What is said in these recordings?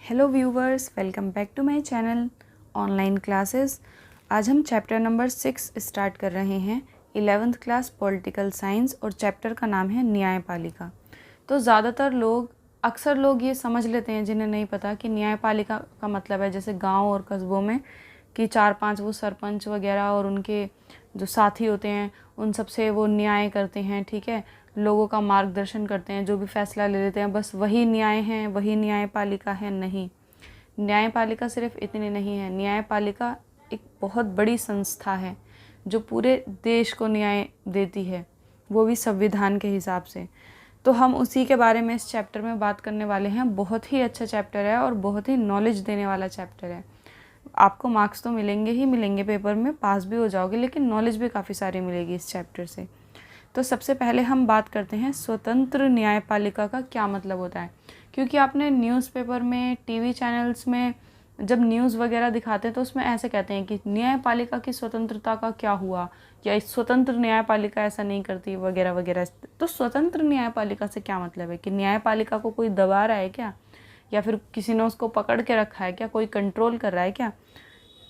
Hello viewers, welcome back to my channel online classes. आज हम chapter number 6 start कर रहे हैं, 11th क्लास पॉलिटिकल साइंस, और चैप्टर का नाम है न्यायपालिका। तो ज़्यादातर अक्सर लोग ये समझ लेते हैं जिन्हें नहीं पता कि न्यायपालिका का मतलब है जैसे गांव और कस्बों में कि 4-5 वो सरपंच वगैरह और उनके जो साथी होते हैं उन सब से वो न्याय करते हैं, ठीक है, लोगों का मार्गदर्शन करते हैं, जो भी फैसला ले लेते हैं बस वही न्याय है, वही न्यायपालिका है। नहीं, न्यायपालिका सिर्फ इतनी नहीं है। न्यायपालिका एक बहुत बड़ी संस्था है जो पूरे देश को न्याय देती है, वो भी संविधान के हिसाब से। तो हम उसी के बारे में इस चैप्टर में बात करने वाले हैं। बहुत ही अच्छा चैप्टर है और बहुत ही नॉलेज देने वाला चैप्टर है। आपको मार्क्स तो मिलेंगे ही मिलेंगे, पेपर में पास भी हो जाओगे, लेकिन नॉलेज भी काफ़ी सारी मिलेगी इस चैप्टर से। तो सबसे पहले हम बात करते हैं स्वतंत्र न्यायपालिका का क्या मतलब होता है। क्योंकि आपने न्यूज़पेपर में, टीवी चैनल्स में जब न्यूज़ वगैरह दिखाते हैं तो उसमें ऐसे कहते हैं कि न्यायपालिका की स्वतंत्रता का क्या हुआ, या स्वतंत्र न्यायपालिका ऐसा नहीं करती वगैरह वगैरह। तो स्वतंत्र न्यायपालिका से क्या मतलब है कि न्यायपालिका को कोई दबा रहा है क्या, या फिर किसी ने उसको पकड़ के रखा है क्या, कोई कंट्रोल कर रहा है क्या।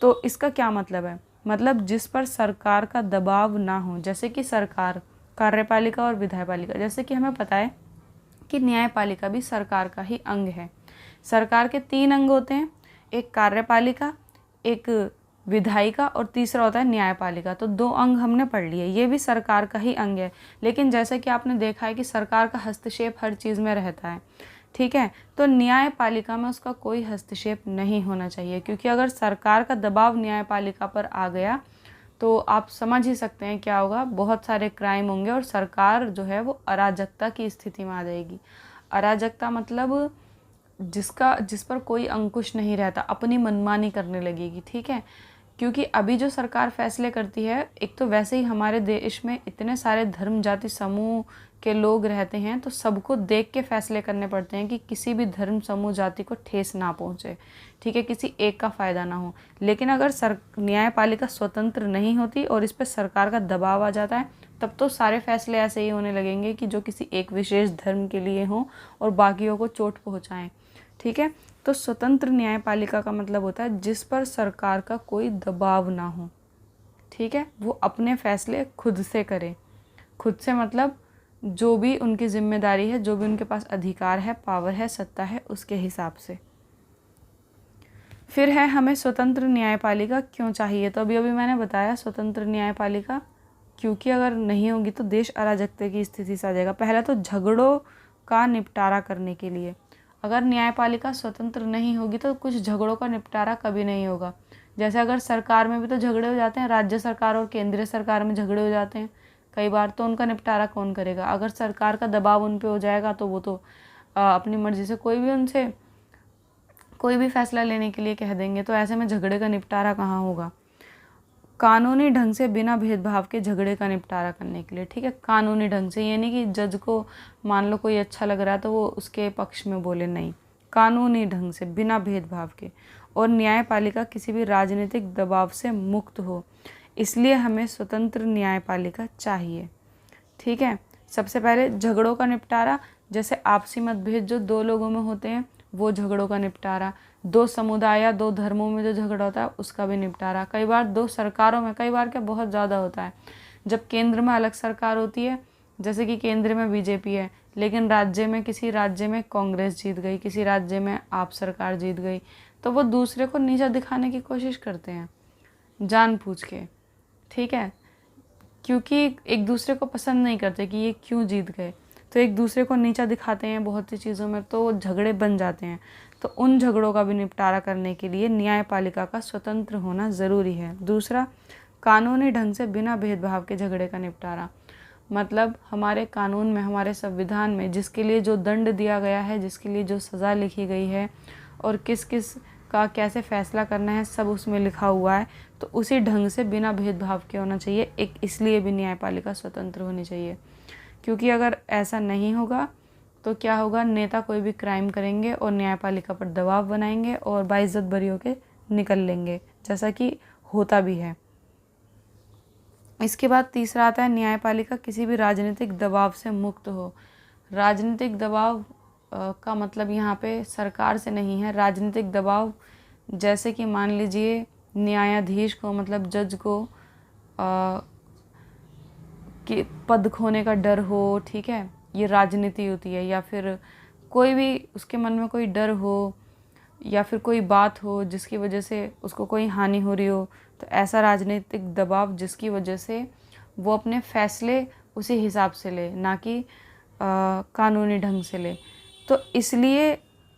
तो इसका क्या मतलब है, मतलब जिस पर सरकार का दबाव ना हो, जैसे कि सरकार, कार्यपालिका और विधायपालिका। जैसे कि हमें पता है कि न्यायपालिका भी सरकार का ही अंग है। सरकार के 3 अंग होते हैं, एक कार्यपालिका, एक विधायिका और तीसरा होता है न्यायपालिका। तो 2 अंग हमने पढ़ लिए, ये भी सरकार का ही अंग है। लेकिन जैसे कि आपने देखा है कि सरकार का हस्तक्षेप हर चीज़ में रहता है, ठीक है, तो न्यायपालिका में उसका कोई हस्तक्षेप नहीं होना चाहिए। क्योंकि अगर सरकार का दबाव न्यायपालिका पर आ गया तो आप समझ ही सकते हैं क्या होगा, बहुत सारे क्राइम होंगे और सरकार जो है वो अराजकता की स्थिति में आ जाएगी। अराजकता मतलब जिस पर कोई अंकुश नहीं रहता, अपनी मनमानी करने लगेगी, ठीक है। क्योंकि अभी जो सरकार फैसले करती है, एक तो वैसे ही हमारे देश में इतने सारे धर्म जाति समूह के लोग रहते हैं, तो सबको देख के फैसले करने पड़ते हैं कि किसी भी धर्म समूह जाति को ठेस ना पहुंचे, ठीक है, किसी एक का फ़ायदा ना हो। लेकिन अगर न्यायपालिका स्वतंत्र नहीं होती और इस पर सरकार का दबाव आ जाता है, तब तो सारे फैसले ऐसे ही होने लगेंगे कि जो किसी एक विशेष धर्म के लिए हों और बाकियों को चोट पहुँचाएँ, ठीक है। तो स्वतंत्र न्यायपालिका का मतलब होता है जिस पर सरकार का कोई दबाव ना हो, ठीक है, वो अपने फैसले खुद से करे। खुद से मतलब जो भी उनकी जिम्मेदारी है, जो भी उनके पास अधिकार है, पावर है, सत्ता है, उसके हिसाब से। फिर है हमें स्वतंत्र न्यायपालिका क्यों चाहिए। तो अभी मैंने बताया स्वतंत्र न्यायपालिका क्योंकि अगर नहीं होगी तो देश अराजकता की स्थिति से आ जाएगा। पहला तो झगड़ों का निपटारा करने के लिए, अगर न्यायपालिका स्वतंत्र नहीं होगी तो कुछ झगड़ों का निपटारा कभी नहीं होगा। जैसे अगर सरकार में भी तो झगड़े हो जाते हैं, राज्य सरकार और केंद्रीय सरकार में झगड़े हो जाते हैं कई बार, तो उनका निपटारा कौन करेगा। अगर सरकार का दबाव उन पे हो जाएगा तो वो तो अपनी मर्जी से कोई भी फैसला लेने के लिए कह देंगे, तो ऐसे में झगड़े का निपटारा कहाँ होगा। कानूनी ढंग से बिना भेदभाव के झगड़े का निपटारा करने के लिए, ठीक है, कानूनी ढंग से, ये नहीं कि जज को मान लो कोई अच्छा लग रहा है तो वो उसके पक्ष में बोले, नहीं, कानूनी ढंग से बिना भेदभाव के। और न्यायपालिका किसी भी राजनीतिक दबाव से मुक्त हो, इसलिए हमें स्वतंत्र न्यायपालिका चाहिए, ठीक है। सबसे पहले झगड़ों का निपटारा, जैसे आपसी मतभेद जो 2 लोगों में होते हैं वो झगड़ों का निपटारा, 2 समुदाय या 2 धर्मों में जो झगड़ा होता है उसका भी निपटारा, कई बार 2 सरकारों में, कई बार क्या बहुत ज़्यादा होता है, जब केंद्र में अलग सरकार होती है, जैसे कि केंद्र में बीजेपी है लेकिन राज्य में, किसी राज्य में कांग्रेस जीत गई, किसी राज्य में आप सरकार जीत गई, तो वो दूसरे को नीचा दिखाने की कोशिश करते हैं जानबूझ के, ठीक है, क्योंकि एक दूसरे को पसंद नहीं करते कि ये क्यों जीत गए, तो एक दूसरे को नीचा दिखाते हैं बहुत सी चीज़ों में, तो झगड़े बन जाते हैं। तो उन झगड़ों का भी निपटारा करने के लिए न्यायपालिका का स्वतंत्र होना ज़रूरी है। दूसरा, कानूनी ढंग से बिना भेदभाव के झगड़े का निपटारा, मतलब हमारे कानून में, हमारे संविधान में जिसके लिए जो दंड दिया गया है, जिसके लिए जो सज़ा लिखी गई है और किस किस का कैसे फैसला करना है, सब उसमें लिखा हुआ है। तो उसी ढंग से बिना भेदभाव के होना चाहिए। एक इसलिए भी न्यायपालिका स्वतंत्र होनी चाहिए, क्योंकि अगर ऐसा नहीं होगा तो क्या होगा, नेता कोई भी क्राइम करेंगे और न्यायपालिका पर दबाव बनाएंगे और बाइज्जत बरी होकर निकल लेंगे, जैसा कि होता भी है। इसके बाद तीसरा आता है न्यायपालिका किसी भी राजनीतिक दबाव से मुक्त हो। राजनीतिक दबाव का मतलब यहाँ पे सरकार से नहीं है। राजनीतिक दबाव जैसे कि मान लीजिए न्यायाधीश को मतलब जज को कि पद खोने का डर हो, ठीक है, ये राजनीति होती है। या फिर कोई भी उसके मन में कोई डर हो या फिर कोई बात हो जिसकी वजह से उसको कोई हानि हो रही हो, तो ऐसा राजनीतिक दबाव जिसकी वजह से वो अपने फैसले उसी हिसाब से ले, ना कि कानूनी ढंग से ले। तो इसलिए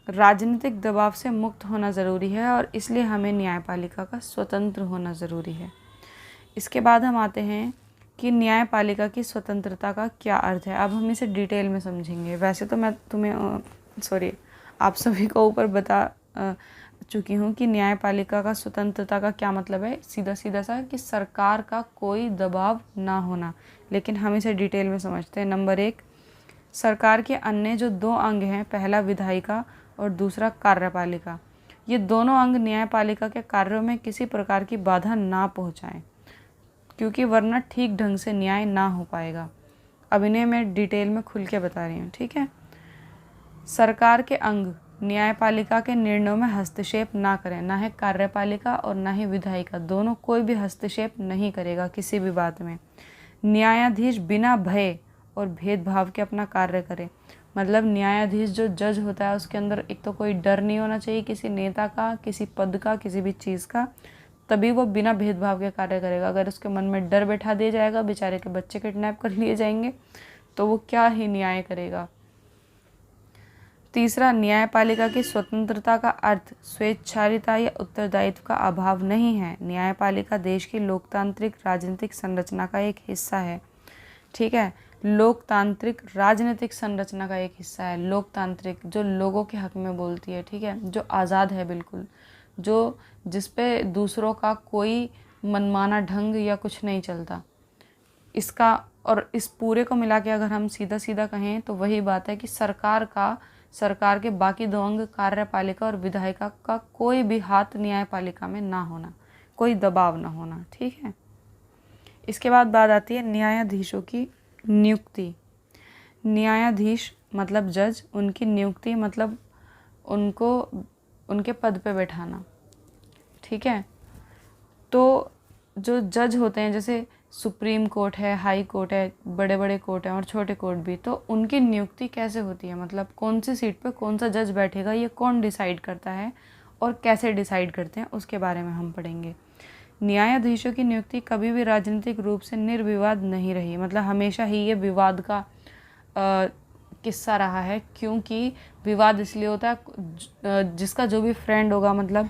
राजनीतिक दबाव से मुक्त होना ज़रूरी है और इसलिए हमें न्यायपालिका का स्वतंत्र होना ज़रूरी है। इसके बाद हम आते हैं कि न्यायपालिका की स्वतंत्रता का क्या अर्थ है। अब हम इसे डिटेल में समझेंगे। वैसे तो मैं तुम्हें आप सभी को ऊपर बता चुकी हूँ कि न्यायपालिका का स्वतंत्रता का क्या मतलब है। सीधा सीधा सा कि सरकार का कोई दबाव ना होना। लेकिन हम इसे डिटेल में समझते हैं। नंबर 1, सरकार के अन्य जो 2 अंग हैं, पहला विधायिका और दूसरा कार्यपालिका, ये दोनों अंग न्यायपालिका के कार्यों में किसी प्रकार की बाधा ना पहुँचाएँ, क्योंकि वरना ठीक ढंग से न्याय ना हो पाएगा। अब इन्हें मैं डिटेल में खुल के बता रही हूँ, ठीक है। सरकार के अंग न्यायपालिका के निर्णयों में हस्तक्षेप ना करें। ना है कार्यपालिका और ना ही विधायिका, दोनों कोई भी हस्तक्षेप नहीं करेगा किसी भी बात में। न्यायाधीश बिना भय और भेदभाव के अपना कार्य करे। मतलब न्यायाधीश जो जज होता है उसके अंदर एक तो कोई डर नहीं होना चाहिए किसी नेता का, किसी पद का, किसी भी चीज़ का, तभी वो बिना भेदभाव के कार्य करेगा। अगर उसके मन में डर बैठा दिया जाएगा, बेचारे के बच्चे किडनैप कर लिए जाएंगे, तो वो क्या ही न्याय करेगा। तीसरा, न्यायपालिका की स्वतंत्रता का अर्थ स्वेच्छाचारिता या उत्तरदायित्व का अभाव नहीं है। न्यायपालिका देश की लोकतांत्रिक राजनीतिक संरचना का एक हिस्सा है, ठीक है। लोकतांत्रिक राजनीतिक संरचना का एक हिस्सा है। लोकतांत्रिक जो लोगों के हक में बोलती है, ठीक है, जो आज़ाद है बिल्कुल, जो जिस पे दूसरों का कोई मनमाना ढंग या कुछ नहीं चलता। इसका और इस पूरे को मिला के अगर हम सीधा सीधा कहें तो वही बात है कि सरकार के बाकी 2 अंग कार्यपालिका और विधायिका का कोई भी हाथ न्यायपालिका में ना होना, कोई दबाव ना होना, ठीक है। इसके बाद बात आती है न्यायाधीशों की नियुक्ति। न्यायाधीश मतलब जज, उनकी नियुक्ति मतलब उनको उनके पद पे बैठाना, ठीक है। तो जो जज होते हैं, जैसे सुप्रीम कोर्ट है, हाई कोर्ट है, बड़े बड़े कोर्ट हैं और छोटे कोर्ट भी, तो उनकी नियुक्ति कैसे होती है, मतलब कौन सी सीट पे कौन सा जज बैठेगा, ये कौन डिसाइड करता है और कैसे डिसाइड करते हैं, उसके बारे में हम पढ़ेंगे। न्यायाधीशों की नियुक्ति कभी भी राजनीतिक रूप से निर्विवाद नहीं रही। मतलब हमेशा ही ये विवाद का किस्सा रहा है, क्योंकि विवाद इसलिए होता है जिसका जो भी फ्रेंड होगा, मतलब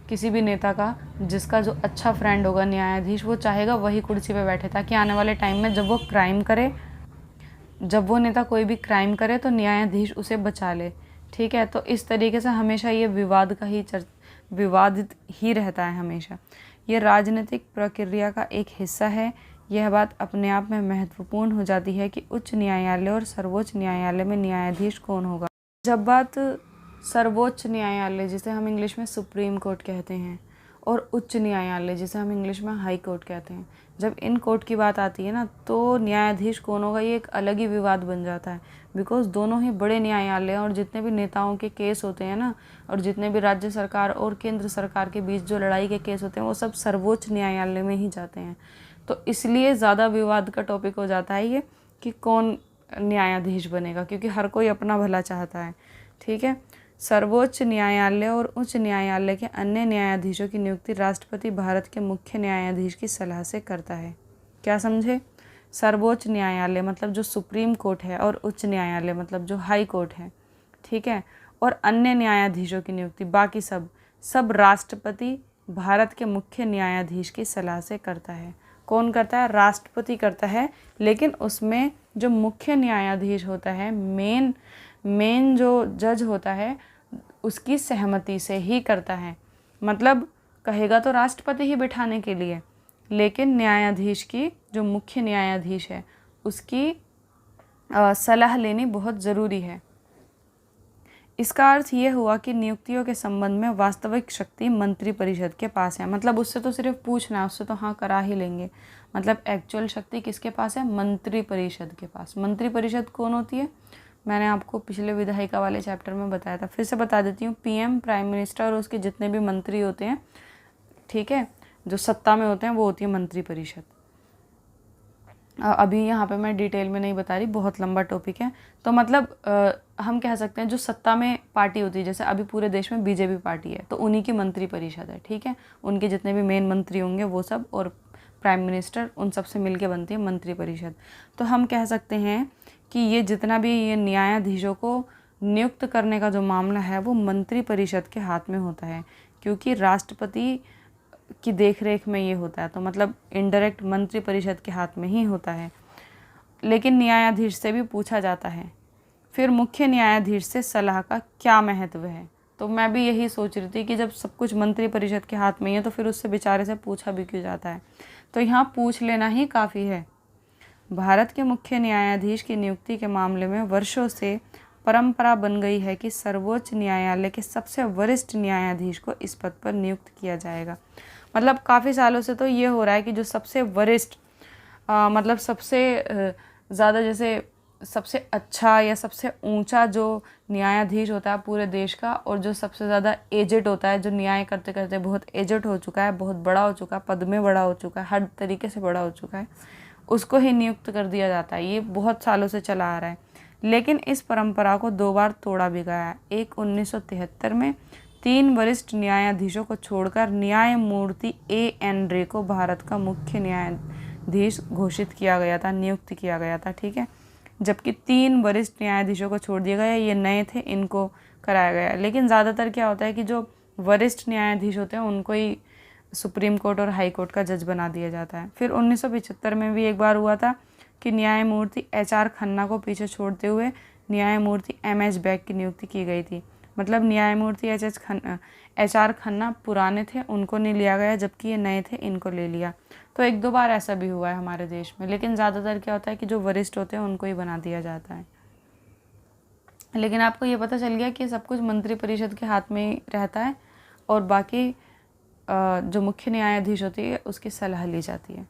किसी भी नेता का जिसका जो अच्छा फ्रेंड होगा न्यायाधीश, वो चाहेगा वही कुर्सी पे बैठे, ताकि आने वाले टाइम में जब वो नेता कोई भी क्राइम करे तो न्यायाधीश उसे बचा ले, ठीक है। तो इस तरीके से हमेशा ये विवादित ही रहता है हमेशा। ये राजनीतिक प्रक्रिया का एक हिस्सा है। यह बात अपने आप में महत्वपूर्ण हो जाती है कि उच्च न्यायालय और सर्वोच्च न्यायालय में न्यायाधीश कौन होगा। जब बात सर्वोच्च न्यायालय, जिसे हम इंग्लिश में सुप्रीम कोर्ट कहते हैं, और उच्च न्यायालय, जिसे हम इंग्लिश में हाई कोर्ट कहते हैं, जब इन कोर्ट की बात आती है ना, तो न्यायाधीश कौन होगा ये एक अलग ही विवाद बन जाता है। बिकॉज दोनों ही बड़े न्यायालय हैं और जितने भी नेताओं के केस होते हैं ना, और जितने भी राज्य सरकार और केंद्र सरकार के बीच जो लड़ाई के केस होते हैं, वो सब सर्वोच्च न्यायालय में ही जाते हैं। तो इसलिए ज़्यादा विवाद का टॉपिक हो जाता है ये कि कौन न्यायाधीश बनेगा, क्योंकि हर कोई अपना भला चाहता है, ठीक है। सर्वोच्च न्यायालय और उच्च न्यायालय के अन्य न्यायाधीशों की नियुक्ति राष्ट्रपति भारत के मुख्य न्यायाधीश की सलाह से करता है। क्या समझे? सर्वोच्च न्यायालय मतलब जो सुप्रीम कोर्ट है, और उच्च न्यायालय मतलब जो हाई कोर्ट है, ठीक है। और अन्य न्यायाधीशों की नियुक्ति बाकी सब राष्ट्रपति भारत के मुख्य न्यायाधीश की सलाह से करता है। कौन करता है? राष्ट्रपति करता है, लेकिन उसमें जो मुख्य न्यायाधीश होता है, मेन जो जज होता है, उसकी सहमति से ही करता है। मतलब कहेगा तो राष्ट्रपति ही बिठाने के लिए, लेकिन न्यायाधीश की जो मुख्य न्यायाधीश है उसकी सलाह लेनी बहुत ज़रूरी है। इसका अर्थ ये हुआ कि नियुक्तियों के संबंध में वास्तविक शक्ति मंत्रिपरिषद के पास है। मतलब उससे तो सिर्फ पूछना है, उससे तो हाँ करा ही लेंगे। मतलब एक्चुअल शक्ति किसके पास है? मंत्रिपरिषद के पास। मंत्रिपरिषद कौन होती है? मैंने आपको पिछले विधायिका वाले चैप्टर में बताया था, फिर से बता देती हूँ। पीएम, प्राइम मिनिस्टर और उसके जितने भी मंत्री होते हैं, ठीक है, जो सत्ता में होते हैं, वो होती है मंत्रिपरिषद। अभी यहाँ पे मैं डिटेल में नहीं बता रही, बहुत लंबा टॉपिक है। तो मतलब हम कह सकते हैं जो सत्ता में पार्टी होती है, जैसे अभी पूरे देश में बीजेपी पार्टी है, तो उन्हीं की मंत्रिपरिषद है, ठीक है। उनके जितने भी मेन मंत्री होंगे वो सब, और प्राइम मिनिस्टर, उन सब से मिलके बनती है मंत्रिपरिषद। तो हम कह सकते हैं कि ये जितना भी ये न्यायाधीशों को नियुक्त करने का जो मामला है वो मंत्रिपरिषद के हाथ में होता है, क्योंकि राष्ट्रपति की देखरेख में ये होता है। तो मतलब इनडायरेक्ट मंत्रिपरिषद के हाथ में ही होता है, लेकिन न्यायाधीश से भी पूछा जाता है। फिर मुख्य न्यायाधीश से सलाह का क्या महत्व है? तो मैं भी यही सोच रही थी कि जब सब कुछ मंत्रिपरिषद के हाथ में ही है तो फिर उससे बेचारे से पूछा भी क्यों जाता है? तो यहाँ पूछ लेना ही काफ़ी है। भारत के मुख्य न्यायाधीश की नियुक्ति के मामले में वर्षों से परंपरा बन गई है कि सर्वोच्च न्यायालय के सबसे वरिष्ठ न्यायाधीश को इस पद पर नियुक्त किया जाएगा। मतलब काफ़ी सालों से तो ये हो रहा है कि जो सबसे वरिष्ठ मतलब सबसे ज़्यादा, जैसे सबसे अच्छा या सबसे ऊंचा जो न्यायाधीश होता है पूरे देश का, और जो सबसे ज़्यादा एजेड होता है, जो न्याय करते करते बहुत एजेड हो चुका है, बहुत बड़ा हो चुका है, पद में बड़ा हो चुका है, हर तरीके से बड़ा हो चुका है, उसको ही नियुक्त कर दिया जाता है। ये बहुत सालों से चला आ रहा है, लेकिन इस परंपरा को 2 बार तोड़ा भी गया है। एक 1973 में 3 वरिष्ठ न्यायाधीशों को छोड़कर न्यायमूर्ति A.N. रे को भारत का मुख्य न्यायाधीश घोषित किया गया था, नियुक्त किया गया था, ठीक है। जबकि 3 वरिष्ठ न्यायाधीशों को छोड़ दिया गया, ये नए थे, इनको कराया गया। लेकिन ज़्यादातर क्या होता है कि जो वरिष्ठ न्यायाधीश होते हैं उनको ही सुप्रीम कोर्ट और हाई कोर्ट का जज बना दिया जाता है। फिर 1975 में भी एक बार हुआ था कि न्यायमूर्ति H.R. खन्ना को पीछे छोड़ते हुए न्यायमूर्ति M.H. बैग की नियुक्ति की गई थी। मतलब न्यायमूर्ति H.R. खन्ना पुराने थे, उनको नहीं लिया गया, जबकि ये नए थे, इनको ले लिया। तो 1-2 बार ऐसा भी हुआ है हमारे देश में, लेकिन ज़्यादातर क्या होता है कि जो वरिष्ठ होते हैं उनको ही बना दिया जाता है। लेकिन आपको ये पता चल गया कि सब कुछ मंत्रिपरिषद के हाथ में ही रहता है, और बाकी जो मुख्य न्यायाधीश होती है उसकी सलाह ली जाती है।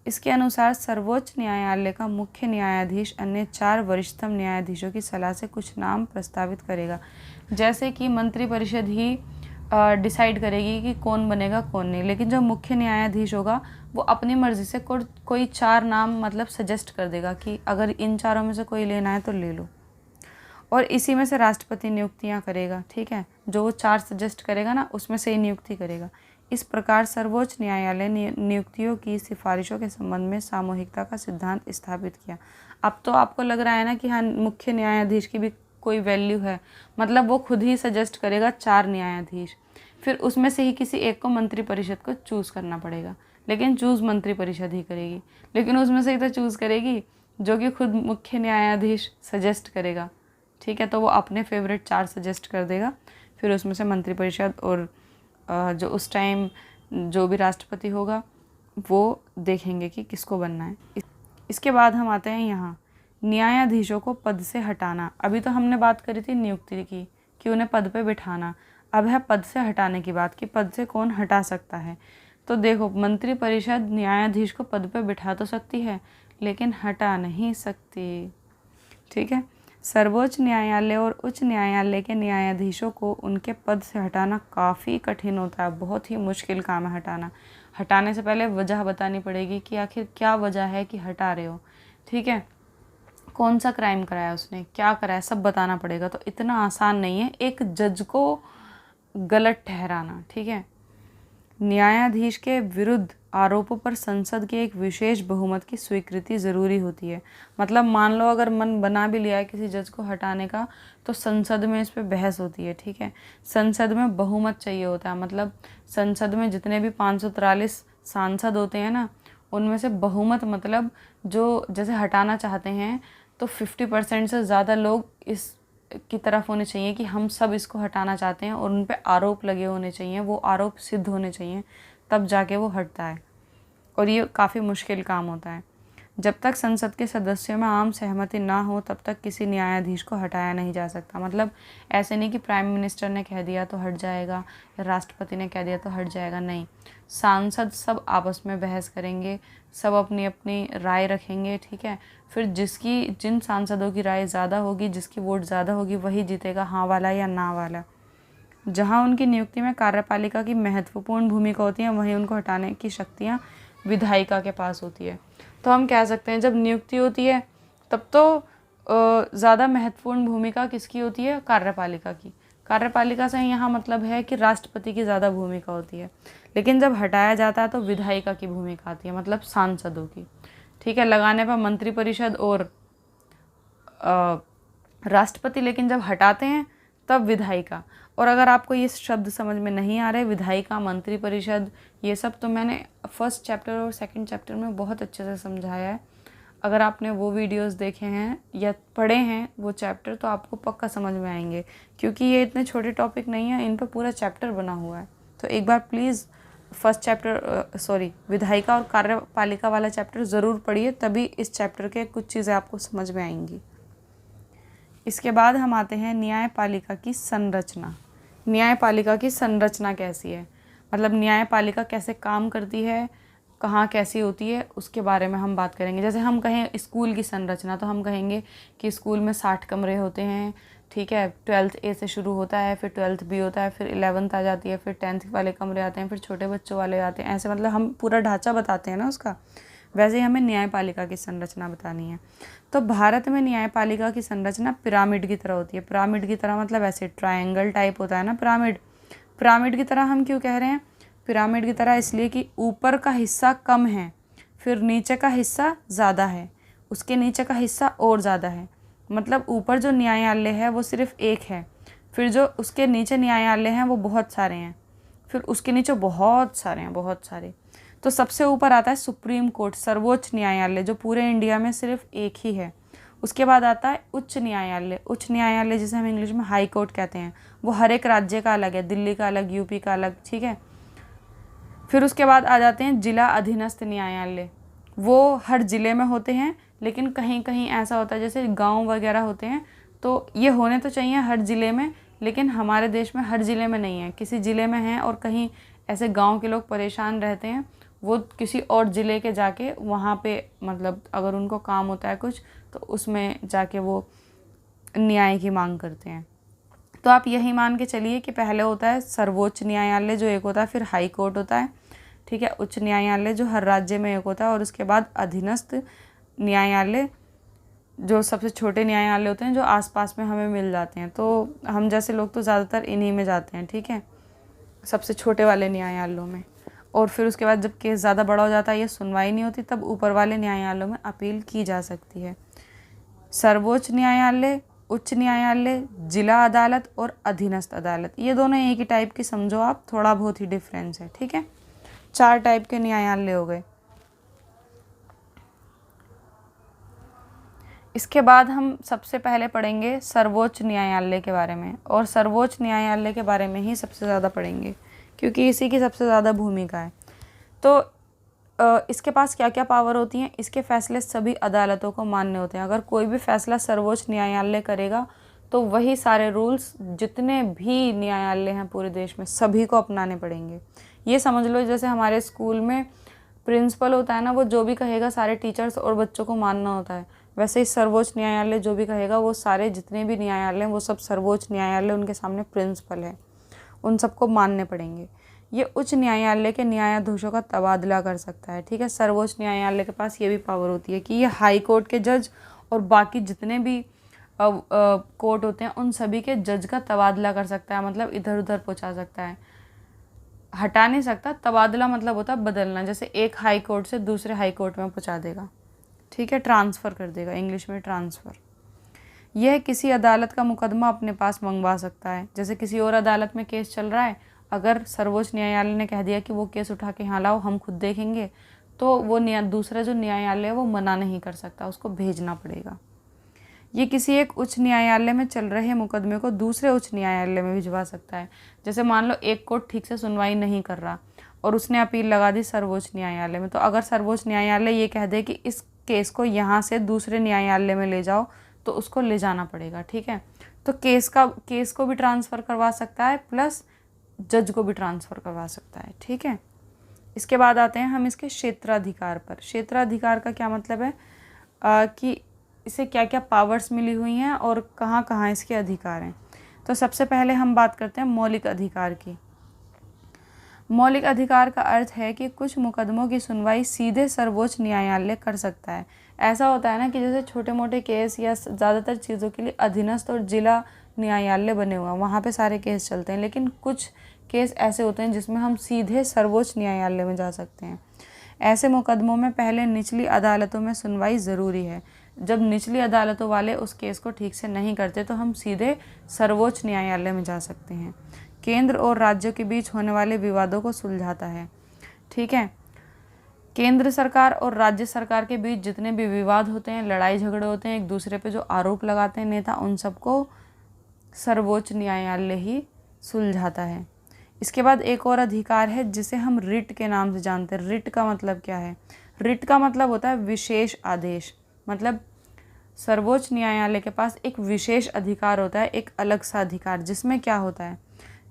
इसके अनुसार सर्वोच्च न्यायालय का मुख्य न्यायाधीश अन्य 4 वरिष्ठतम न्यायाधीशों की सलाह से कुछ नाम प्रस्तावित करेगा। जैसे कि मंत्रिपरिषद ही डिसाइड करेगी कि कौन बनेगा कौन नहीं, लेकिन जो मुख्य न्यायाधीश होगा वो अपनी मर्ज़ी से कोई 4 नाम मतलब सजेस्ट कर देगा कि अगर इन चारों में से कोई लेना है तो ले लो, और इसी में से राष्ट्रपति नियुक्तियां करेगा, ठीक है। जो वो 4 सजेस्ट करेगा ना, उसमें से ही नियुक्ति करेगा। इस प्रकार सर्वोच्च न्यायालय ने नियुक्तियों की सिफारिशों के संबंध में सामूहिकता का सिद्धांत स्थापित किया। अब तो आपको लग रहा है ना कि हाँ, मुख्य न्यायाधीश की भी कोई वैल्यू है, मतलब वो खुद ही सजेस्ट करेगा 4 न्यायाधीश, फिर उसमें से ही किसी एक को मंत्रिपरिषद को चूज़ करना पड़ेगा, लेकिन चूज़ मंत्रिपरिषद ही करेगी, लेकिन उसमें से ही तो चूज़ करेगी जो कि खुद मुख्य न्यायाधीश सजेस्ट करेगा, ठीक है। तो वो अपने फेवरेट 4 सजेस्ट कर देगा, फिर उसमें से मंत्रिपरिषद और जो उस टाइम जो भी राष्ट्रपति होगा वो देखेंगे कि किसको बनना है। इसके बाद हम आते हैं यहाँ न्यायाधीशों को पद से हटाना। अभी तो हमने बात करी थी नियुक्ति की कि उन्हें पद पे बिठाना, अब है पद से हटाने की बात कि पद से कौन हटा सकता है। तो देखो, मंत्रिपरिषद न्यायाधीश को पद पे बिठा तो सकती है लेकिन हटा नहीं सकती, ठीक है। सर्वोच्च न्यायालय और उच्च न्यायालय के न्यायाधीशों को उनके पद से हटाना काफ़ी कठिन होता है, बहुत ही मुश्किल काम है हटाना। हटाने से पहले वजह बतानी पड़ेगी कि आखिर क्या वजह है कि हटा रहे हो, ठीक है। कौन सा क्राइम कराया उसने, क्या कराया, सब बताना पड़ेगा। तो इतना आसान नहीं है एक जज को गलत ठहराना, ठीक है। न्यायाधीश के विरुद्ध आरोपों पर संसद के एक विशेष बहुमत की स्वीकृति ज़रूरी होती है। मतलब मान लो अगर मन बना भी लिया है किसी जज को हटाने का, तो संसद में इस पे बहस होती है, ठीक है। संसद में बहुमत चाहिए होता है, मतलब संसद में जितने भी 543 सांसद होते हैं ना, उनमें से बहुमत मतलब जो जैसे हटाना चाहते हैं तो 50% से ज़्यादा लोग इस की तरफ होने चाहिए कि हम सब इसको हटाना चाहते हैं, और उन पे आरोप लगे होने चाहिए, वो आरोप सिद्ध होने चाहिए, तब जाके वो हटता है, और ये काफ़ी मुश्किल काम होता है। जब तक संसद के सदस्यों में आम सहमति ना हो तब तक किसी न्यायाधीश को हटाया नहीं जा सकता। मतलब ऐसे नहीं कि प्राइम मिनिस्टर ने कह दिया तो हट जाएगा या राष्ट्रपति ने कह दिया तो हट जाएगा, नहीं। सांसद सब आपस में बहस करेंगे, सब अपनी अपनी राय रखेंगे, ठीक है। फिर जिन सांसदों की राय ज़्यादा होगी, जिसकी वोट ज़्यादा होगी, वही जीतेगा, हाँ वाला या ना वाला। जहाँ उनकी नियुक्ति में कार्यपालिका की महत्वपूर्ण भूमिका होती है, वहीं उनको हटाने की शक्तियाँ विधायिका के पास होती है। तो हम कह सकते हैं जब नियुक्ति होती है तब तो ज़्यादा महत्वपूर्ण भूमिका किसकी होती है? कार्यपालिका की। कार्यपालिका से यहाँ मतलब है कि राष्ट्रपति की ज़्यादा भूमिका होती है। लेकिन जब हटाया जाता है तो विधायिका की भूमिका आती है, मतलब सांसदों की, ठीक है। लगाने पर मंत्रिपरिषद और राष्ट्रपति, लेकिन जब हटाते हैं तब विधायिका। और अगर आपको ये शब्द समझ में नहीं आ रहे, विधायिका, मंत्रिपरिषद, ये सब तो मैंने फर्स्ट चैप्टर और सेकंड चैप्टर में बहुत अच्छे से समझाया है। अगर आपने वो वीडियोस देखे हैं या पढ़े हैं वो चैप्टर तो आपको पक्का समझ में आएंगे, क्योंकि ये इतने छोटे टॉपिक नहीं है, इन पर पूरा चैप्टर बना हुआ है। तो एक बार प्लीज़ फर्स्ट चैप्टर विधायिका और कार्यपालिका वाला चैप्टर ज़रूर पढ़िए, तभी इस चैप्टर के कुछ चीज़ें आपको समझ में आएंगी। इसके बाद हम आते हैं न्यायपालिका की संरचना। न्यायपालिका की संरचना कैसी है, मतलब न्यायपालिका कैसे काम करती है, कहाँ कैसी होती है, उसके बारे में हम बात करेंगे। जैसे हम कहें स्कूल की संरचना तो हम कहेंगे कि स्कूल में 60 कमरे होते हैं, ठीक है। 12th A से शुरू होता है, फिर 12th B होता है, फिर 11th आ जाती है, फिर 10th वाले कमरे आते हैं, फिर छोटे बच्चों वाले आते हैं। ऐसे मतलब हम पूरा ढांचा बताते हैं ना उसका। वैसे ही हमें न्यायपालिका की संरचना बतानी है। तो भारत में न्यायपालिका की संरचना पिरामिड की तरह होती है। पिरामिड की तरह मतलब ऐसे ट्रायंगल टाइप होता है ना पिरामिड। पिरामिड की तरह हम क्यों कह रहे हैं? पिरामिड की तरह इसलिए कि ऊपर का हिस्सा कम है, फिर नीचे का हिस्सा ज़्यादा है, उसके नीचे का हिस्सा और ज़्यादा है। मतलब ऊपर जो न्यायालय है वो सिर्फ एक है, फिर जो उसके नीचे न्यायालय हैं वो बहुत सारे हैं, फिर उसके नीचे बहुत सारे हैं, बहुत सारे। तो सबसे ऊपर आता है सुप्रीम कोर्ट, सर्वोच्च न्यायालय, जो पूरे इंडिया में सिर्फ एक ही है। उसके बाद आता है उच्च न्यायालय। उच्च न्यायालय जिसे हम इंग्लिश में हाई कोर्ट कहते हैं, वो हर एक राज्य का अलग है, दिल्ली का अलग, यूपी का अलग, ठीक है। फिर उसके बाद आ जाते हैं जिला अधीनस्थ न्यायालय। वो हर ज़िले में होते हैं, लेकिन कहीं कहीं ऐसा होता है जैसे गांव वगैरह होते हैं, तो ये होने तो चाहिए हर ज़िले में, लेकिन हमारे देश में हर ज़िले में नहीं है, किसी ज़िले में है और कहीं ऐसे गांव के लोग परेशान रहते हैं, वो किसी और ज़िले के जाके वहाँ पे मतलब अगर उनको काम होता है कुछ तो उसमें जाके वो न्याय की मांग करते हैं। तो आप यही मान के चलिए कि पहले होता है सर्वोच्च न्यायालय जो एक होता है, फिर हाई कोर्ट होता है, ठीक है, उच्च न्यायालय जो हर राज्य में एक होता है, और उसके बाद अधीनस्थ न्यायालय जो सबसे छोटे न्यायालय होते हैं जो आसपास में हमें मिल जाते हैं। तो हम जैसे लोग तो ज़्यादातर इन्हीं में जाते हैं, ठीक है, सबसे छोटे वाले न्यायालयों में। और फिर उसके बाद जब केस ज़्यादा बड़ा हो जाता है, ये सुनवाई नहीं होती, तब ऊपर वाले न्यायालयों में अपील की जा सकती है। सर्वोच्च न्यायालय, उच्च न्यायालय, जिला अदालत और अधीनस्थ अदालत, ये दोनों एक ही टाइप की समझो आप, थोड़ा बहुत ही डिफरेंस है, ठीक है। 4 टाइप के न्यायालय हो गए। इसके बाद हम सबसे पहले पढ़ेंगे सर्वोच्च न्यायालय के बारे में, और सर्वोच्च न्यायालय के बारे में ही सबसे ज़्यादा पढ़ेंगे क्योंकि इसी की सबसे ज़्यादा भूमिका है। तो इसके पास क्या क्या पावर होती हैं? इसके फैसले सभी अदालतों को मान्य होते हैं। अगर कोई भी फैसला सर्वोच्च न्यायालय करेगा तो वही सारे रूल्स जितने भी न्यायालय हैं पूरे देश में सभी को अपनाने पड़ेंगे। ये समझ लो जैसे हमारे स्कूल में प्रिंसिपल होता है ना, वो जो भी कहेगा सारे टीचर्स और बच्चों को मानना होता है, वैसे ही सर्वोच्च न्यायालय जो भी कहेगा वो सारे जितने भी न्यायालय हैं वो सब सर्वोच्च न्यायालय, उनके सामने प्रिंसिपल है, उन सबको मानने पड़ेंगे। ये उच्च न्यायालय के न्यायाधीशों का तबादला कर सकता है, ठीक है। सर्वोच्च न्यायालय के पास ये भी पावर होती है कि ये हाई कोर्ट के जज और बाकी जितने भी कोर्ट होते हैं उन सभी के जज का तबादला कर सकता है, मतलब इधर उधर पहुंचा सकता है, हटा नहीं सकता। तबादला मतलब होता है बदलना, जैसे एक हाई कोर्ट से दूसरे हाई कोर्ट में पहुंचा देगा, ठीक है, ट्रांसफ़र कर देगा, इंग्लिश में ट्रांसफ़र। यह किसी अदालत का मुकदमा अपने पास मंगवा सकता है, जैसे किसी और अदालत में केस चल रहा है, अगर सर्वोच्च न्यायालय ने कह दिया कि वो केस उठा के यहाँ लाओ हम खुद देखेंगे, तो वो दूसरा जो न्यायालय है वो मना नहीं कर सकता, उसको भेजना पड़ेगा। ये किसी एक उच्च न्यायालय में चल रहे मुकदमे को दूसरे उच्च न्यायालय में भिजवा सकता है। जैसे मान लो एक कोर्ट ठीक से सुनवाई नहीं कर रहा और उसने अपील लगा दी सर्वोच्च न्यायालय में, तो अगर सर्वोच्च न्यायालय ये कह दे कि इस केस को यहाँ से दूसरे न्यायालय में ले जाओ तो उसको ले जाना पड़ेगा, ठीक है। तो केस को भी ट्रांसफ़र करवा सकता है प्लस जज को भी ट्रांसफ़र करवा सकता है, ठीक है। इसके बाद आते हैं हम इसके क्षेत्राधिकार पर। क्षेत्राधिकार का क्या मतलब है कि इसे क्या क्या पावर्स मिली हुई हैं और कहाँ कहाँ इसके अधिकार हैं। तो सबसे पहले हम बात करते हैं मौलिक अधिकार की। मौलिक अधिकार का अर्थ है कि कुछ मुकदमों की सुनवाई सीधे सर्वोच्च न्यायालय कर सकता है। ऐसा होता है ना कि जैसे छोटे मोटे केस या ज़्यादातर चीज़ों के लिए अधीनस्थ और जिला न्यायालय बने हुए हैं, वहाँ पे सारे केस चलते हैं, लेकिन कुछ केस ऐसे होते हैं जिसमें हम सीधे सर्वोच्च न्यायालय में जा सकते हैं। ऐसे मुकदमों में पहले निचली अदालतों में सुनवाई ज़रूरी है। जब निचली अदालतों वाले उस केस को ठीक से नहीं करते तो हम सीधे सर्वोच्च न्यायालय में जा सकते हैं। केंद्र और राज्यों के बीच होने वाले विवादों को सुलझाता है, ठीक है। केंद्र सरकार और राज्य सरकार के बीच जितने भी विवाद होते हैं, लड़ाई झगड़े होते हैं, एक दूसरे पे जो आरोप लगाते हैं नेता, उन सबको सर्वोच्च न्यायालय ही सुलझाता है। इसके बाद एक और अधिकार है जिसे हम रिट के नाम से जानते हैं। रिट का मतलब क्या है? रिट का मतलब होता है विशेष आदेश। मतलब सर्वोच्च न्यायालय के पास एक विशेष अधिकार होता है, एक अलग सा अधिकार, जिसमें क्या होता है,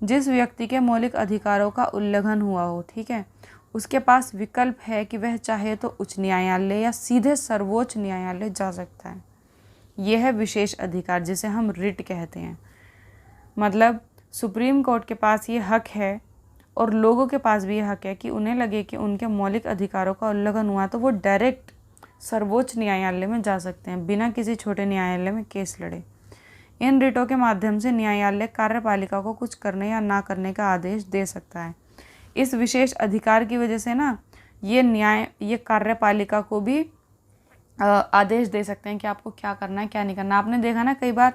जिस व्यक्ति के मौलिक अधिकारों का उल्लंघन हुआ हो, ठीक है, उसके पास विकल्प है कि वह चाहे तो उच्च न्यायालय या सीधे सर्वोच्च न्यायालय जा सकता है। यह है विशेष अधिकार जिसे हम रिट कहते हैं। मतलब सुप्रीम कोर्ट के पास ये हक है और लोगों के पास भी ये हक है कि उन्हें लगे कि उनके मौलिक अधिकारों का उल्लंघन हुआ तो वो डायरेक्ट सर्वोच्च न्यायालय में जा सकते हैं बिना किसी छोटे न्यायालय में केस लड़े। इन रिटों के माध्यम से न्यायालय कार्यपालिका को कुछ करने या ना करने का आदेश दे सकता है। इस विशेष अधिकार की वजह से ना ये कार्यपालिका को भी आदेश दे सकते हैं कि आपको क्या करना है क्या नहीं करना। आपने देखा ना, कई बार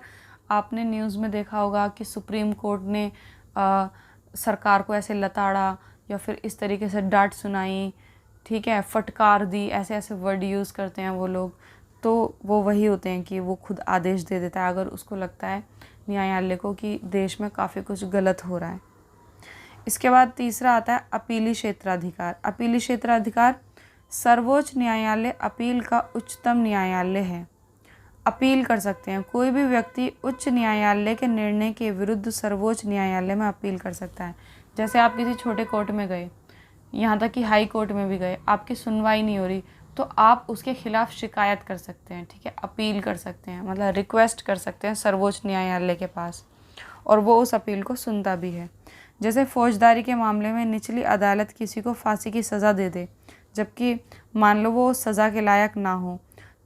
आपने न्यूज़ में देखा होगा कि सुप्रीम कोर्ट ने सरकार को ऐसे लताड़ा या फिर इस तरीके से डांट सुनाई, ठीक है, फटकार दी, ऐसे ऐसे वर्ड यूज़ करते हैं वो लोग। तो वो वही होते हैं कि वो खुद आदेश दे देता है अगर उसको लगता है न्यायालय को कि देश में काफ़ी कुछ गलत हो रहा है। इसके बाद तीसरा आता है अपीली क्षेत्राधिकार। अपीली क्षेत्राधिकार सर्वोच्च न्यायालय अपील का उच्चतम न्यायालय है। अपील कर सकते हैं, कोई भी व्यक्ति उच्च न्यायालय के निर्णय के विरुद्ध सर्वोच्च न्यायालय में अपील कर सकता है। जैसे आप किसी छोटे कोर्ट में गए, यहाँ तक कि हाई कोर्ट में भी गए, आपकी सुनवाई नहीं हो रही, तो आप उसके खिलाफ शिकायत कर सकते हैं, ठीक है, अपील कर सकते हैं, मतलब रिक्वेस्ट कर सकते हैं सर्वोच्च न्यायालय के पास, और वो उस अपील को सुनता भी है। जैसे फौजदारी के मामले में निचली अदालत किसी को फांसी की सज़ा दे दे, जबकि मान लो वो सज़ा के लायक ना हो,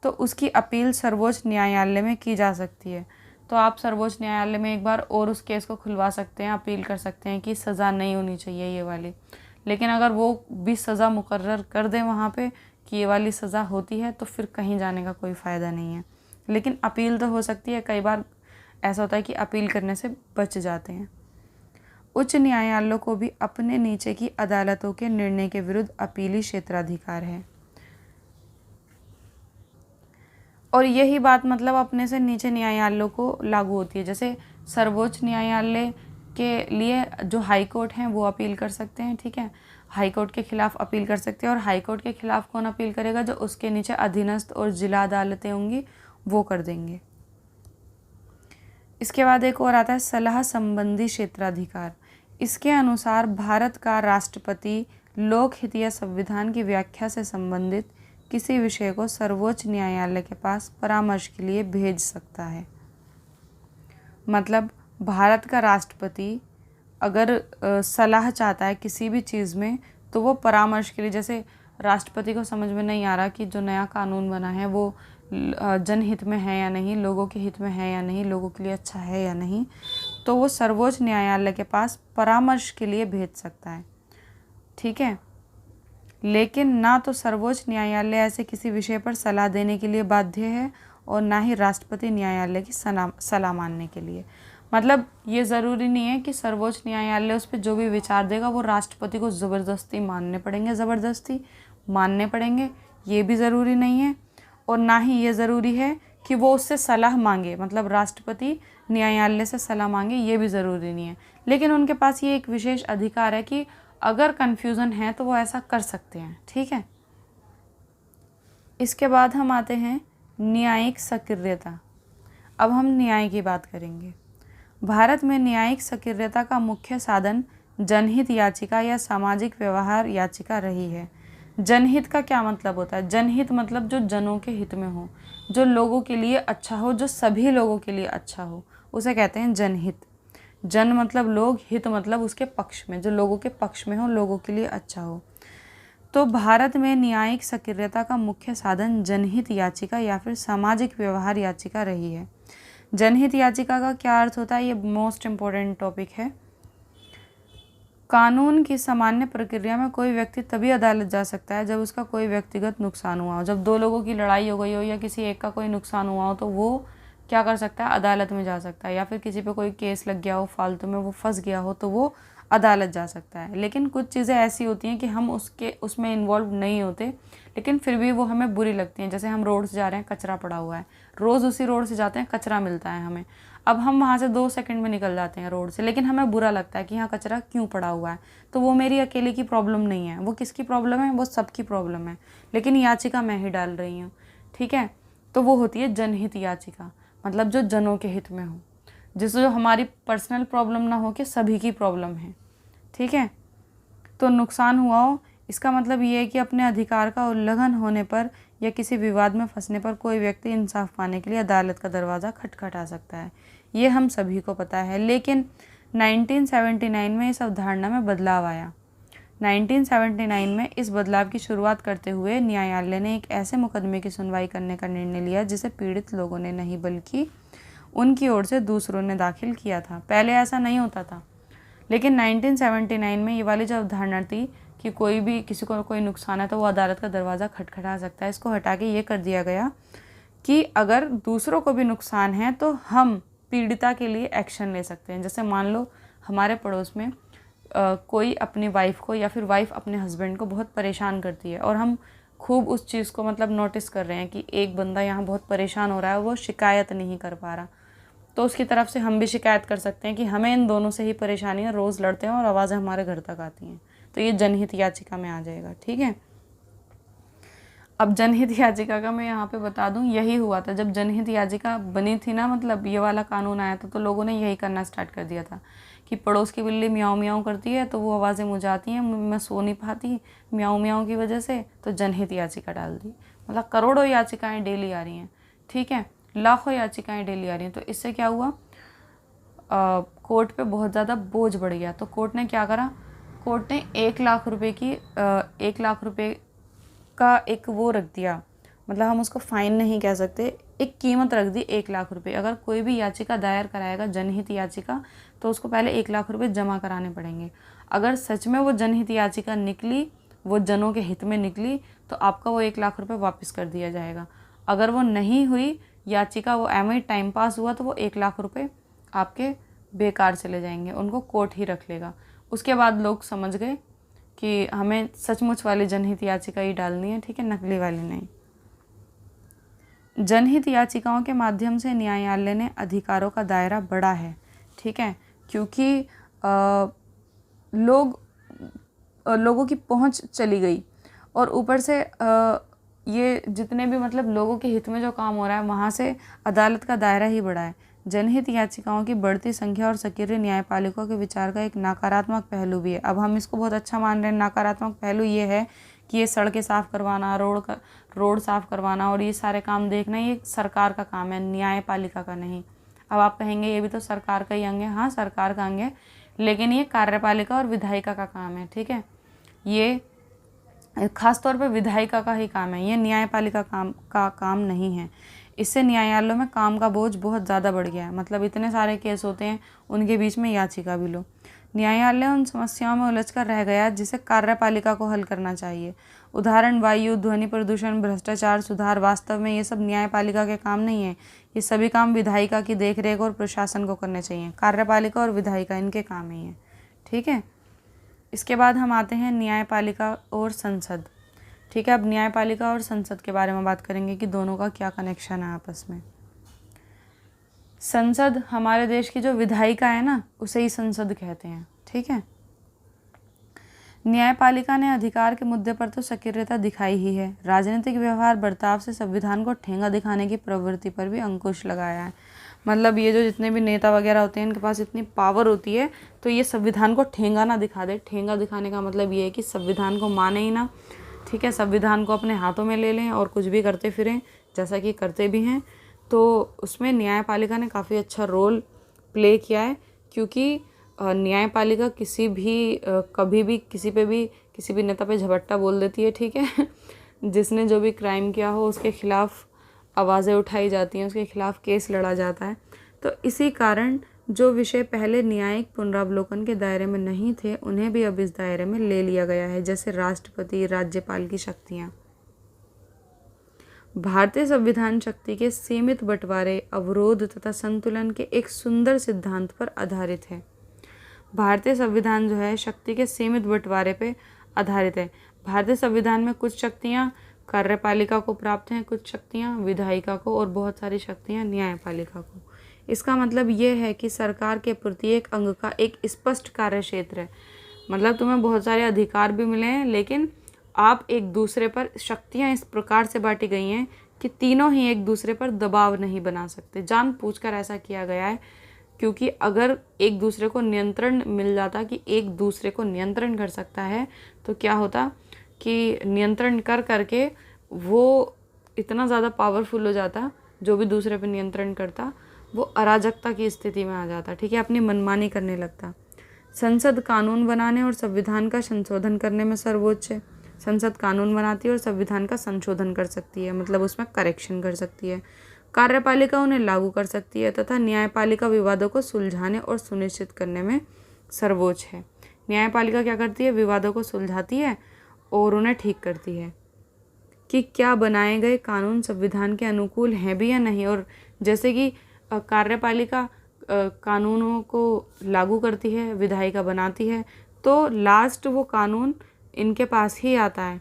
तो उसकी अपील सर्वोच्च न्यायालय में की जा सकती है। तो आप सर्वोच्च न्यायालय में एक बार और उस केस को खुलवा सकते हैं, अपील कर सकते हैं कि सज़ा नहीं होनी चाहिए ये वाली। लेकिन अगर वो भी सज़ा मुकर्रर कर दें वहाँ पे कि ये वाली सज़ा होती है, तो फिर कहीं जाने का कोई फ़ायदा नहीं है। लेकिन अपील तो हो सकती है। कई बार ऐसा होता है कि अपील करने से बच जाते हैं। उच्च न्यायालयों को भी अपने नीचे की अदालतों के निर्णय के विरुद्ध अपीली क्षेत्राधिकार है। और यही बात मतलब अपने से नीचे न्यायालयों को लागू होती है। जैसे सर्वोच्च न्यायालय के लिए जो हाई कोर्ट हैं वो अपील कर सकते हैं, ठीक है, हाई कोर्ट के खिलाफ अपील कर सकते हैं। और हाई कोर्ट के खिलाफ कौन अपील करेगा? जो उसके नीचे अधीनस्थ और जिला अदालतें होंगी वो कर देंगे। इसके बाद एक और आता है सलाह संबंधी क्षेत्राधिकार। इसके अनुसार भारत का राष्ट्रपति लोकहित या संविधान की व्याख्या से संबंधित किसी विषय को सर्वोच्च न्यायालय के पास परामर्श के लिए भेज सकता है। मतलब भारत का राष्ट्रपति अगर सलाह चाहता है किसी भी चीज़ में, तो वो परामर्श के लिए, जैसे राष्ट्रपति को समझ में नहीं आ रहा कि जो नया कानून बना है वो जनहित में है या नहीं, लोगों के हित में है या नहीं, लोगों के लिए अच्छा है या नहीं, तो वो सर्वोच्च न्यायालय के पास परामर्श के लिए भेज सकता है, ठीक है। लेकिन ना तो सर्वोच्च न्यायालय ऐसे किसी विषय पर सलाह देने के लिए बाध्य है और ना ही राष्ट्रपति न्यायालय की सलाह मानने के लिए। मतलब ये ज़रूरी नहीं है कि सर्वोच्च न्यायालय उस पर जो भी विचार देगा वो राष्ट्रपति को ज़बरदस्ती मानने पड़ेंगे, ये भी ज़रूरी नहीं है। और ना ही ये ज़रूरी है कि वो उससे सलाह मांगे, मतलब राष्ट्रपति न्यायालय से सलाह मांगे, ये भी ज़रूरी नहीं है। लेकिन उनके पास ये एक विशेष अधिकार है कि अगर कन्फ्यूज़न है तो वो ऐसा कर सकते हैं, ठीक है। इसके बाद हम आते हैं न्यायिक सक्रियता। अब हम न्याय की बात करेंगे। भारत में न्यायिक सक्रियता का मुख्य साधन जनहित याचिका या सामाजिक व्यवहार याचिका रही है। जनहित का क्या मतलब होता है? जनहित मतलब जो जनों के हित में हो, जो लोगों के लिए अच्छा हो, जो सभी लोगों के लिए अच्छा हो, उसे कहते हैं जनहित। जन मतलब लोग, हित मतलब उसके पक्ष में, जो लोगों के पक्ष में हो, लोगों के लिए अच्छा हो। तो भारत में न्यायिक सक्रियता का मुख्य साधन जनहित याचिका या फिर सामाजिक व्यवहार याचिका रही है। जनहित याचिका का क्या अर्थ होता है? ये मोस्ट इम्पोर्टेंट टॉपिक है। कानून की सामान्य प्रक्रिया में कोई व्यक्ति तभी अदालत जा सकता है जब उसका कोई व्यक्तिगत नुकसान हुआ हो। जब दो लोगों की लड़ाई हो गई हो या किसी एक का कोई नुकसान हुआ हो तो वो क्या कर सकता है? अदालत में जा सकता है। या फिर किसी पे कोई केस लग गया हो, फालतू में वो फंस गया हो, तो वो अदालत जा सकता है। लेकिन कुछ चीज़ें ऐसी होती हैं कि हम उसमें इन्वॉल्व नहीं होते, लेकिन फिर भी वो हमें बुरी लगती हैं। जैसे हम रोड से जा रहे हैं, कचरा पड़ा हुआ है, रोज़ उसी रोड से जाते हैं, कचरा मिलता है हमें। अब हम वहाँ से 2 सेकंड में निकल जाते हैं रोड से, लेकिन हमें बुरा लगता है कि यहाँ कचरा क्यों पड़ा हुआ है। तो वो मेरी अकेले की प्रॉब्लम नहीं है, वो किसकी प्रॉब्लम है? वो सबकी प्रॉब्लम है, लेकिन याचिका मैं ही डाल रही हूँ। ठीक है, तो वो होती है जनहित याचिका, मतलब जो जनों के हित में हो, जिससे जो हमारी पर्सनल प्रॉब्लम ना हो कि सभी की प्रॉब्लम है। ठीक है, तो नुकसान हुआ हो, इसका मतलब ये है कि अपने अधिकार का उल्लंघन होने पर या किसी विवाद में फंसने पर कोई व्यक्ति इंसाफ पाने के लिए अदालत का दरवाज़ा खटखटा सकता है। ये हम सभी को पता है। लेकिन 1979 में इस अवधारणा में बदलाव आया। 1979 में इस बदलाव की शुरुआत करते हुए न्यायालय ने एक ऐसे मुकदमे की सुनवाई करने का निर्णय लिया जिसे पीड़ित लोगों ने नहीं बल्कि उनकी ओर से दूसरों ने दाखिल किया था। पहले ऐसा नहीं होता था, लेकिन 1979 में ये वाली जो अवधारणा थी कि कोई भी किसी को कोई नुकसान है तो वो अदालत का दरवाज़ा खटखटा सकता है, इसको हटा के ये कर दिया गया कि अगर दूसरों को भी नुकसान है तो हम पीड़िता के लिए एक्शन ले सकते हैं। जैसे मान लो हमारे पड़ोस में कोई अपनी वाइफ को या फिर वाइफ अपने हस्बैंड को बहुत परेशान करती है और हम खूब उस चीज़ को मतलब नोटिस कर रहे हैं कि एक बंदा यहाँ बहुत परेशान हो रहा है, वो शिकायत नहीं कर पा रहा, तो उसकी तरफ से हम भी शिकायत कर सकते हैं कि हमें इन दोनों से ही परेशानी है, रोज़ लड़ते हैं और आवाज़ें हमारे घर तक आती हैं। तो ये जनहित याचिका में आ जाएगा। ठीक है, अब जनहित याचिका का मैं यहाँ पे बता दूँ, यही हुआ था जब जनहित याचिका बनी थी ना, मतलब ये वाला कानून आया था, तो लोगों ने यही करना स्टार्ट कर दिया था कि पड़ोस की बिल्ली म्याऊं म्याऊं करती है तो वो आवाज़ें मुझे आती हैं, मैं सो नहीं पाती म्याऊं म्याऊं की वजह से, तो जनहित याचिका डाल दी। मतलब करोड़ों याचिकाएँ डेली आ रही हैं। ठीक है, लाखों याचिकाएँ डेली आ रही हैं। तो इससे क्या हुआ, कोर्ट पे बहुत ज़्यादा बोझ बढ़ गया। तो कोर्ट ने क्या करा, कोर्ट ने 1 लाख रुपए की 1 लाख रुपए का एक वो रख दिया, मतलब हम उसको फ़ाइन नहीं कह सकते, एक कीमत रख दी 1 लाख रुपए। अगर कोई भी याचिका दायर कराएगा जनहित याचिका तो उसको पहले 1 लाख रुपए जमा कराने पड़ेंगे। अगर सच में वो जनहित याचिका निकली, वो जनों के हित में निकली, तो आपका वो 1 लाख रुपए वापस कर दिया जाएगा। अगर वो नहीं हुई याचिका, वो एम टाइम पास हुआ, तो वो 1 लाख रुपए आपके बेकार चले जाएंगे, उनको कोर्ट ही रख लेगा। उसके बाद लोग समझ गए कि हमें सचमुच वाली जनहित याचिका ही डालनी है। ठीक है, नकली वाली नहीं। जनहित याचिकाओं के माध्यम से न्यायालय ने अधिकारों का दायरा बढ़ा है। ठीक है, क्योंकि लोगों की पहुंच चली गई और ऊपर से ये जितने भी मतलब लोगों के हित में जो काम हो रहा है वहाँ से अदालत का दायरा ही बढ़ा है। जनहित याचिकाओं की बढ़ती संख्या और सक्रिय न्यायपालिका के विचार का एक नकारात्मक पहलू भी है। अब हम इसको बहुत अच्छा मान रहे हैं। नकारात्मक पहलू ये है कि ये सड़कें साफ़ करवाना, रोड साफ़ करवाना और ये सारे काम देखना, ये सरकार का काम है, न्यायपालिका का नहीं। अब आप कहेंगे ये भी तो सरकार का ही अंग है। हाँ, सरकार का अंग है, लेकिन ये कार्यपालिका और विधायिका का काम है। ठीक है, ये खास तौर पे विधायिका का ही काम है, ये न्यायपालिका का काम नहीं है। इससे न्यायालयों में काम का बोझ बहुत ज़्यादा बढ़ गया है। मतलब इतने सारे केस होते हैं, उनके बीच में याचिका भी लो। न्यायालय उन समस्याओं में उलझकर रह गया जिसे कार्यपालिका को हल करना चाहिए। उदाहरण, वायु, ध्वनि प्रदूषण, भ्रष्टाचार सुधार। वास्तव में ये सब न्यायपालिका के काम नहीं है, ये सभी काम विधायिका की देखरेख और प्रशासन को करने चाहिए। कार्यपालिका और विधायिका इनके काम ही है। ठीक है, इसके बाद हम आते हैं न्यायपालिका और संसद। ठीक है, अब न्यायपालिका और संसद के बारे में बात करेंगे कि दोनों का क्या कनेक्शन है आपस में। संसद हमारे देश की जो विधायिका है ना, उसे ही संसद कहते हैं। ठीक है, न्यायपालिका ने अधिकार के मुद्दे पर तो सक्रियता दिखाई ही है, राजनीतिक व्यवहार बर्ताव से संविधान को ठेंगा दिखाने की प्रवृत्ति पर भी अंकुश लगाया है। मतलब ये जो जितने भी नेता वगैरह होते हैं इनके पास इतनी पावर होती है तो ये संविधान को ठेंगा ना दिखा दे। ठेंगा दिखाने का मतलब ये है कि संविधान को माने ही ना, ठीक है, संविधान को अपने हाथों में ले लें और कुछ भी करते फिरें, जैसा कि करते भी हैं। तो उसमें न्यायपालिका ने काफ़ी अच्छा रोल प्ले किया है, क्योंकि न्यायपालिका किसी भी कभी भी किसी पे भी किसी भी नेता पे झपट्टा बोल देती है, ठीक है। जिसने जो भी क्राइम किया हो उसके खिलाफ आवाज़ें उठाई जाती हैं, उसके खिलाफ केस लड़ा जाता है। तो इसी कारण जो विषय पहले न्यायिक पुनरावलोकन के दायरे में नहीं थे उन्हें भी अब इस दायरे में ले लिया गया है, जैसे राष्ट्रपति, राज्यपाल की शक्तियाँ। भारतीय संविधान शक्ति के सीमित बंटवारे, अवरोध तथा संतुलन के एक सुंदर सिद्धांत पर आधारित है। भारतीय संविधान जो है शक्ति के सीमित बंटवारे पे आधारित है। भारतीय संविधान में कुछ शक्तियाँ कार्यपालिका को प्राप्त हैं, कुछ शक्तियाँ विधायिका को और बहुत सारी शक्तियाँ न्यायपालिका को। इसका मतलब ये है कि सरकार के प्रत्येक अंग का एक स्पष्ट कार्य क्षेत्र है। मतलब तुम्हें बहुत सारे अधिकार भी मिले हैं, लेकिन आप एक दूसरे पर शक्तियाँ इस प्रकार से बांटी गई हैं कि तीनों ही एक दूसरे पर दबाव नहीं बना सकते। जानबूझकर ऐसा किया गया है, क्योंकि अगर एक दूसरे को नियंत्रण मिल जाता कि एक दूसरे को नियंत्रण कर सकता है तो क्या होता कि नियंत्रण कर करके वो इतना ज़्यादा पावरफुल हो जाता, जो भी दूसरे पर नियंत्रण करता वो अराजकता की स्थिति में आ जाता, ठीक है, अपनी मनमानी करने लगता। संसद कानून बनाने और संविधान का संशोधन करने में सर्वोच्च है। संसद कानून बनाती है और संविधान का संशोधन कर सकती है, मतलब उसमें करेक्शन कर सकती है। कार्यपालिका उन्हें लागू कर सकती है तथा न्यायपालिका विवादों को सुलझाने और सुनिश्चित करने में सर्वोच्च है। न्यायपालिका क्या करती है? विवादों को सुलझाती है और उन्हें ठीक करती है कि क्या बनाए गए कानून संविधान के अनुकूल हैं भी या नहीं। और जैसे कि कार्यपालिका कानूनों को लागू करती है, विधायिका बनाती है, तो लास्ट वो कानून इनके पास ही आता है,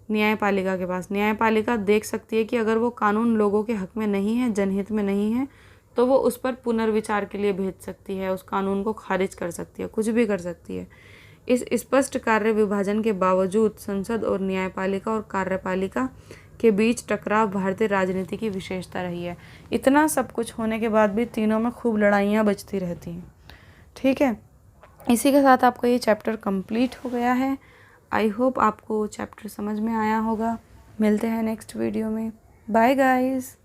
न्यायपालिका के पास। न्यायपालिका देख सकती है कि अगर वो कानून लोगों के हक में नहीं है, जनहित में नहीं है, तो वो उस पर पुनर्विचार के लिए भेज सकती है, उस कानून को खारिज कर सकती है, कुछ भी कर सकती है। इस स्पष्ट कार्य विभाजन के बावजूद संसद और न्यायपालिका और कार्यपालिका के बीच टकराव भारतीय राजनीति की विशेषता रही है। इतना सब कुछ होने के बाद भी तीनों में खूब लड़ाइयाँ बचती रहती हैं, ठीक है। इसी के साथ आपका ये चैप्टर कंप्लीट हो गया है। आई होप आपको चैप्टर समझ में आया होगा। मिलते हैं नेक्स्ट वीडियो में। Bye guys.